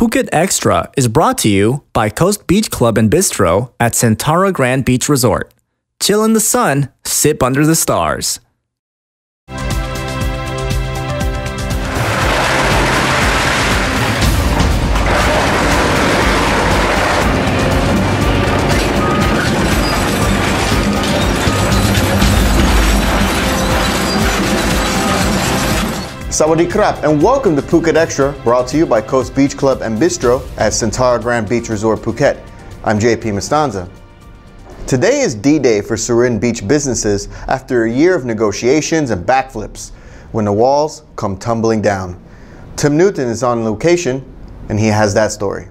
Phuket Extra is brought to you by Coast Beach Club and Bistro at Centara Grand Beach Resort. Chill in the sun, sip under the stars. Sawadee krap, and welcome to Phuket Extra, brought to you by Coast Beach Club and Bistro at Centara Grand Beach Resort, Phuket. I'm JP Mastanza. Today is D-Day for Surin Beach businesses after a year of negotiations and backflips, when the walls come tumbling down. Tim Newton is on location, and he has that story.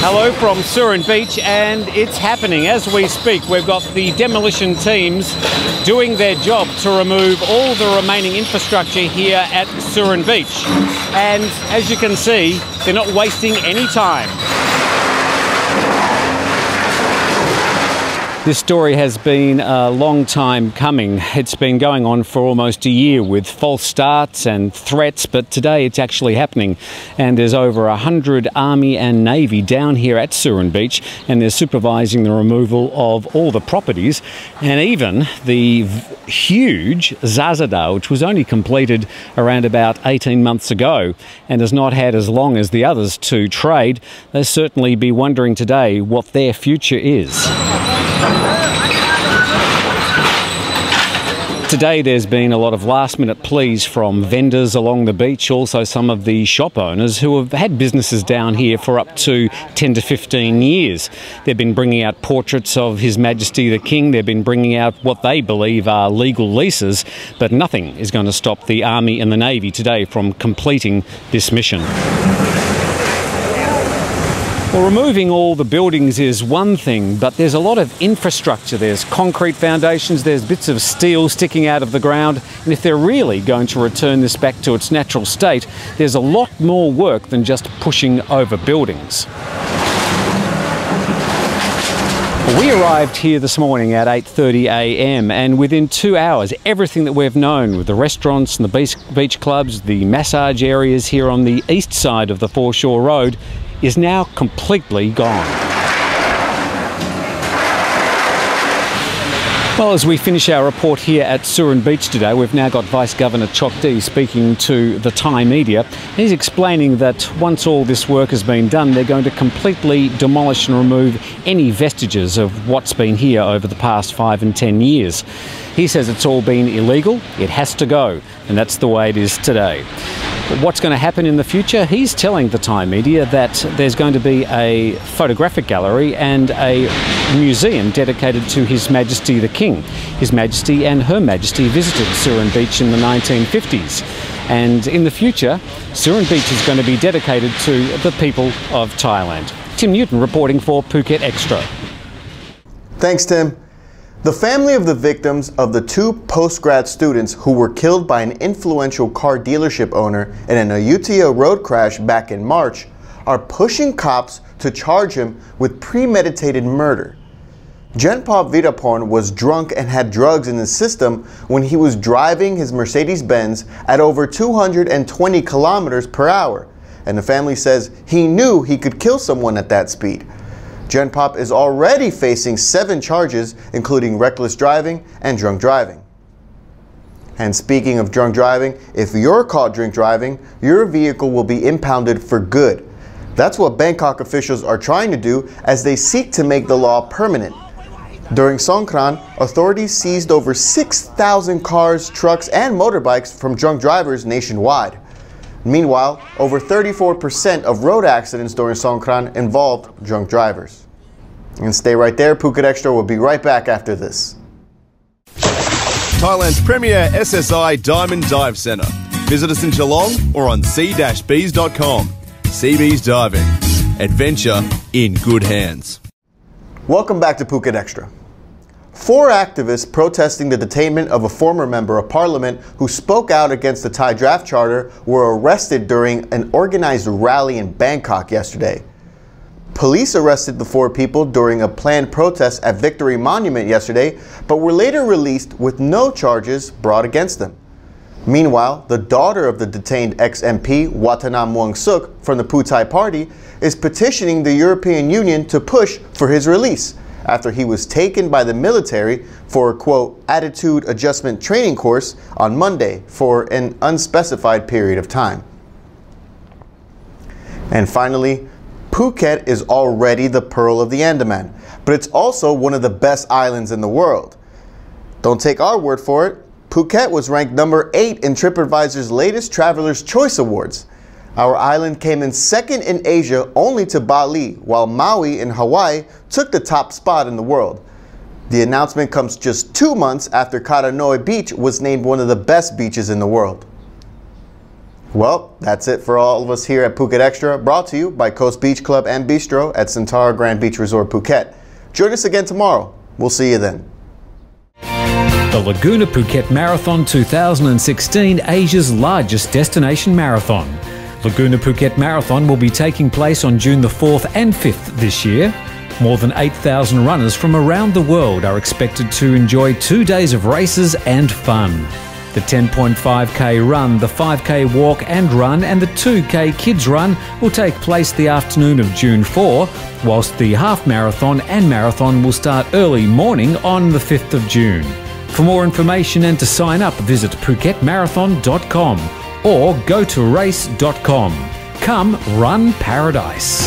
Hello from Surin Beach, and it's happening as we speak. We've got the demolition teams doing their job to remove all the remaining infrastructure here at Surin Beach. And as you can see, they're not wasting any time. This story has been a long time coming. It's been going on for almost a year with false starts and threats, but today it's actually happening. And there's over 100 Army and Navy down here at Surin Beach, and they're supervising the removal of all the properties, and even the huge Zazada, which was only completed around about 18 months ago and has not had as long as the others to trade. They'll certainly be wondering today what their future is. Today there's been a lot of last-minute pleas from vendors along the beach, also some of the shop owners who have had businesses down here for up to 10 to 15 years. They've been bringing out portraits of His Majesty the King, they've been bringing out what they believe are legal leases, but nothing is going to stop the Army and the Navy today from completing this mission. Well, removing all the buildings is one thing, but there's a lot of infrastructure. There's concrete foundations, there's bits of steel sticking out of the ground, and if they're really going to return this back to its natural state, there's a lot more work than just pushing over buildings. We arrived here this morning at 8:30 a.m. and within 2 hours, everything that we've known with the restaurants and the beach clubs, the massage areas here on the east side of the Foreshore Road is now completely gone. Well, as we finish our report here at Surin Beach today, we've now got Vice Governor Chok Dee speaking to the Thai media. He's explaining that once all this work has been done, they're going to completely demolish and remove any vestiges of what's been here over the past 5 and 10 years. He says it's all been illegal, it has to go, and that's the way it is today. But what's going to happen in the future? He's telling the Thai media that there's going to be a photographic gallery and a museum dedicated to His Majesty the King. His Majesty and Her Majesty visited Surin Beach in the 1950s. And in the future, Surin Beach is going to be dedicated to the people of Thailand. Tim Newton reporting for Phuket Extra. Thanks, Tim. The family of the victims of the 2 postgrad students who were killed by an influential car dealership owner in an Ayutthaya road crash back in March are pushing cops to charge him with premeditated murder. Genpop Viraporn was drunk and had drugs in his system when he was driving his Mercedes-Benz at over 220 kilometers per hour, and the family says he knew he could kill someone at that speed. Genpop is already facing 7 charges, including reckless driving and drunk driving. And speaking of drunk driving, if you're caught drink driving, your vehicle will be impounded for good. That's what Bangkok officials are trying to do as they seek to make the law permanent. During Songkran, authorities seized over 6,000 cars, trucks, and motorbikes from drunk drivers nationwide. Meanwhile, over 34% of road accidents during Songkran involved drunk drivers. And stay right there, Phuket Extra will be right back after this. Thailand's premier SSI Diamond Dive Centre. Visit us in Geelong or on c-bees.com. Seabees Diving. Adventure in good hands. Welcome back to Phuket Extra. 4 activists protesting the detainment of a former member of parliament who spoke out against the Thai draft charter were arrested during an organized rally in Bangkok yesterday. Police arrested the 4 people during a planned protest at Victory Monument yesterday, but were later released with no charges brought against them. Meanwhile, the daughter of the detained ex-MP Watanam Muang-suk from the Pheu Thai Party is petitioning the European Union to push for his release after he was taken by the military for a, quote, attitude adjustment training course on Monday for an unspecified period of time. And finally, Phuket is already the pearl of the Andaman, but it's also one of the best islands in the world. Don't take our word for it. Phuket was ranked number 8 in TripAdvisor's latest Traveler's Choice Awards. Our island came in second in Asia only to Bali, while Maui in Hawaii took the top spot in the world. The announcement comes just 2 months after Karanoi Beach was named one of the best beaches in the world. Well, that's it for all of us here at Phuket Extra, brought to you by Coast Beach Club and Bistro at Centaur Grand Beach Resort, Phuket. Join us again tomorrow. We'll see you then. The Laguna Phuket Marathon 2016, Asia's largest destination marathon. Laguna Phuket Marathon will be taking place on June the 4th and 5th this year. More than 8,000 runners from around the world are expected to enjoy 2 days of races and fun. The 10.5k run, the 5k walk and run and the 2k kids run will take place the afternoon of June 4, whilst the half marathon and marathon will start early morning on the 5th of June. For more information and to sign up, visit PhuketMarathon.com or go to race.com. Come run paradise.